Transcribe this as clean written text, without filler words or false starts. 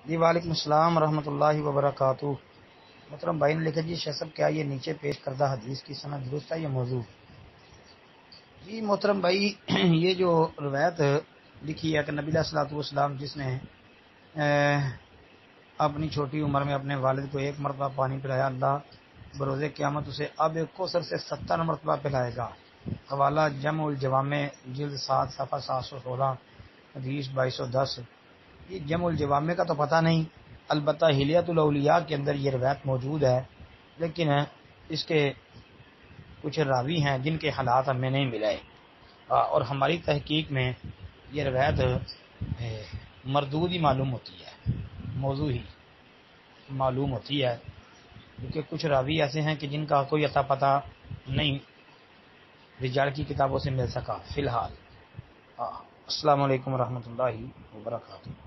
जी वालेकुम अस्सलाम रहमतुल्लाहि व बरकातुहू। मोहतरम भाई ने लिखा जी शेख साहब क्या ये नीचे पेश करदा हदीस की सनद दुरुस्त है या मौजू? जी मोहतरम भाई ये जो रवायत लिखी है कि नबी सल्लल्लाहु अलैहि वसल्लम जिसने अपनी छोटी उम्र में अपने वालिद को एक मरतबा पानी पिलाया, अल्लाह बरोज़े क़यामत उसे अब एक कोसर से 70 मरतबा पिलाएगा। हवाला जमुल जवामे जिल्द 7 सफ़ा 716 हदीस 2210। ये जमुल जवामे का तो पता नहीं, अलबत्ता हिलियतुल औलिया के अंदर ये रवायत मौजूद है, लेकिन इसके कुछ रावी हैं जिनके हालात हमें नहीं मिले और हमारी तहकीक में ये रवायत मरदूद ही मालूम होती है, मौजू ही मालूम होती है, क्योंकि कुछ रावी ऐसे हैं कि जिनका कोई अता पता नहीं रिजाल की किताबों से मिल सका। फ़िलहाल अस्सलामु अलैकुम रहमतुल्लाहि व बरकातुहू।